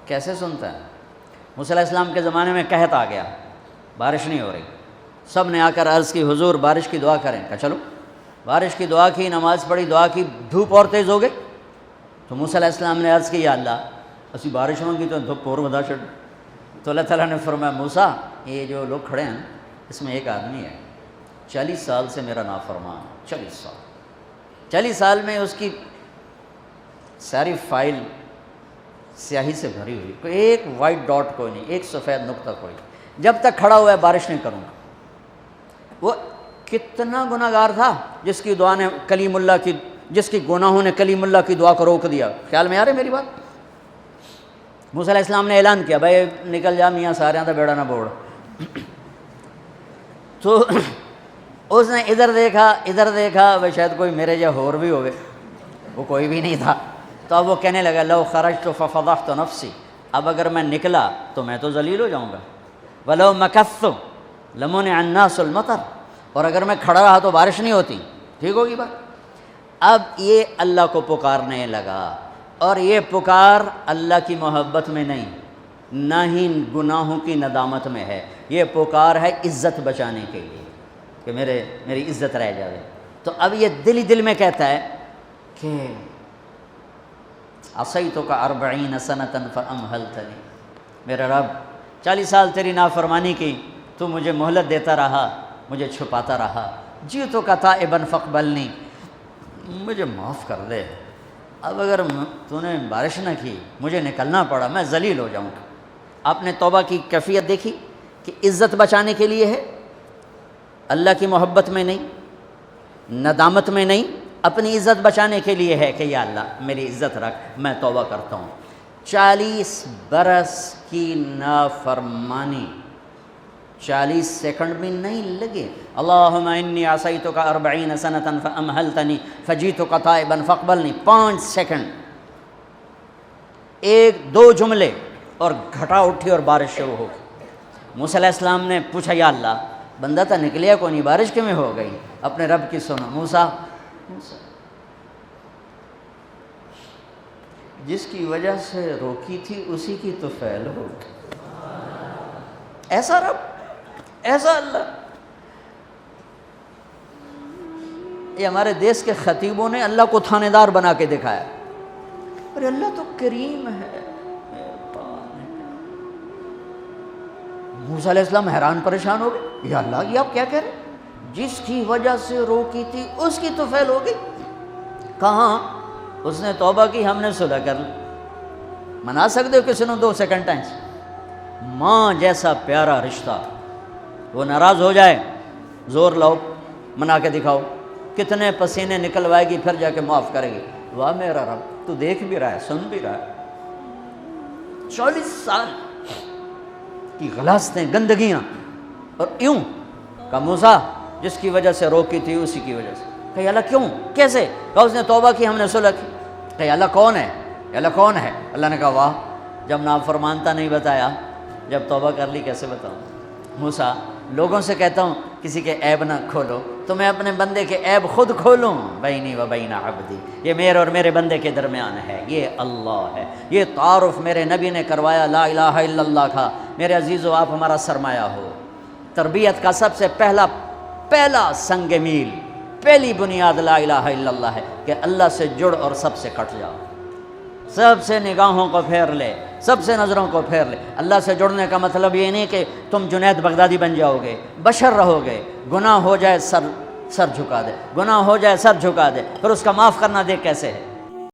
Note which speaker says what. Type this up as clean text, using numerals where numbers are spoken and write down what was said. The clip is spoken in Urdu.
Speaker 1: کیسے سنتا ہے؟ موسیٰ علیہ السلام کے زمانے میں قحط آ گیا، بارش نہیں ہو رہی، سب نے آ کر عرض کی حضور بارش کی دعا کریں، کہا چلو بارش کی دعا کی، نماز پڑھی، دعا کی، دھوپ اور تیز ہو گئی تو موسیٰ علیہ السلام نے عرض کی یا اللہ اسی بارش ہوں گی تو دھوپ اور ودا چڑھ، تو اللہ تعالیٰ نے فرمایا موسیٰ یہ جو لوگ کھڑے ہیں اس میں ایک آدمی ہے 40 سال سے میرا نافرمان، 40 سال میں اس کی ساری فائل سیاہی سے بھری ہوئی، کوئی ایک وائٹ ڈاٹ کوئی نہیں، ایک سفید نقطہ کوئی، جب تک کھڑا ہوا ہے بارش نہیں کروں گا۔ وہ کتنا گناہ گار تھا جس کی دعا نے کلیم اللہ کی، جس کی گناہوں نے کلیم اللہ کی دعا کو روک دیا۔ خیال میں آ رہے میری بات؟ موسیٰ علیہ السلام نے اعلان کیا بھائی نکل جا میاں سارے دا بیڑا نہ بوڑ۔ تو اس نے ادھر دیکھا بھائی شاید کوئی میرے جا ہور بھی ہوئے، وہ کوئی بھی نہیں تھا، تو اب وہ کہنے لگا لو خرجت ففضحت نفسی، اب اگر میں نکلا تو میں تو ذلیل ہو جاؤں گا، ولو مکثت لمنع الناس المطر، اور اگر میں کھڑا رہا تو بارش نہیں ہوتی، ٹھیک ہوگی بات۔ اب یہ اللہ کو پکارنے لگا، اور یہ پکار اللہ کی محبت میں نہیں، نہ ہی گناہوں کی ندامت میں ہے، یہ پکار ہے عزت بچانے کے لیے کہ میری عزت رہ جائے۔ تو اب یہ دل ہی دل میں کہتا ہے کہ عصیتک 40 سنة فامہلتنی، میرے رب 40 سال تیری نافرمانی کی، تو مجھے مہلت دیتا رہا، مجھے چھپاتا رہا، جئتک تائبا فاقبلنی، مجھے معاف کر دے، اب اگر تو نے بارش نہ کی مجھے نکلنا پڑا میں ذلیل ہو جاؤں گا۔ آپ نے توبہ کی کیفیت دیکھی کہ عزت بچانے کے لیے ہے، اللہ کی محبت میں نہیں، ندامت میں نہیں، اپنی عزت بچانے کے لیے ہے کہ یا اللہ میری عزت رکھ، میں توبہ کرتا ہوں۔ 40 برس کی نافرمانی 40 سیکنڈ بھی نہیں لگے۔ اللہم انی عصیتک 40 سنة فامہلتنی فجئتک تائبا فاقبلنی، 5 سیکنڈ، 1-2 جملے اور گھٹا اٹھی اور بارش شروع ہو گئی۔ موسیٰ علیہ السلام نے پوچھا یا اللہ بندہ تو نکلیا کو نہیں، بارش کیوں ہو گئی؟ اپنے رب کی سنو، موسیٰ جس کی وجہ سے روکی تھی اسی کی تو فعل ہو گئی۔ ایسا رب، ایسا اللہ۔ یہ ہمارے دیس کے خطیبوں نے اللہ کو تھانے دار بنا کے دکھایا، ارے اللہ تو کریم ہے، موسیٰ علیہ السلام حیران پریشان ہو گئے، یا اللہ یہ آپ کیا کہہ رہے ہیں؟ جس کی وجہ سے روکی تھی اس کی تو فعل ہو گئی۔ کہاں؟ اس نے توبہ کی، ہم نے صلح کر لی۔ منا سکتے ہو کسی نے 2 سیکنڈ ٹائم سے؟ ماں جیسا پیارا رشتہ، وہ ناراض ہو جائے زور لاؤ منا کے دکھاؤ، کتنے پسینے نکلوائے گی پھر جا کے معاف کرے گی۔ واہ میرا رب تو دیکھ بھی رہا ہے، سن بھی رہا ہے۔ 40 سال کی غلاظتیں، گندگیاں، اور یوں کہ موسیٰ جس کی وجہ سے روکی تھی اسی کی وجہ سے۔ کہ اللہ کیوں، کیسے؟ کہ اس نے توبہ کی، ہم نے صلح کی۔ کہ اللہ کون ہے؟ اللہ کون ہے؟ اللہ نے کہا واہ، جب نافرمانتا نہیں بتایا، جب توبہ کر لی کیسے بتاؤں؟ موسیٰ لوگوں سے کہتا ہوں کسی کے عیب نہ کھولو، تو میں اپنے بندے کے عیب خود کھولوں؟ بینی و بین عبدی، یہ میرے اور میرے بندے کے درمیان ہے، یہ اللہ ہے۔ یہ تعارف میرے نبی نے کروایا لا الہ الا اللہ کا۔ میرے عزیزو آپ ہمارا سرمایہ ہو۔ تربیت کا سب سے پہلا سنگ میل، پہلی بنیاد لا الہ الا اللہ ہے کہ اللہ سے جڑ اور سب سے کٹ جاؤ، سب سے نگاہوں کو پھیر لے، سب سے نظروں کو پھیر لے۔ اللہ سے جڑنے کا مطلب یہ نہیں کہ تم جنید بغدادی بن جاؤ گے، بشر رہو گے، گناہ ہو جائے سر جھکا دے، گناہ ہو جائے سر جھکا دے، پھر اس کا معاف کرنا دیکھ کیسے ہے۔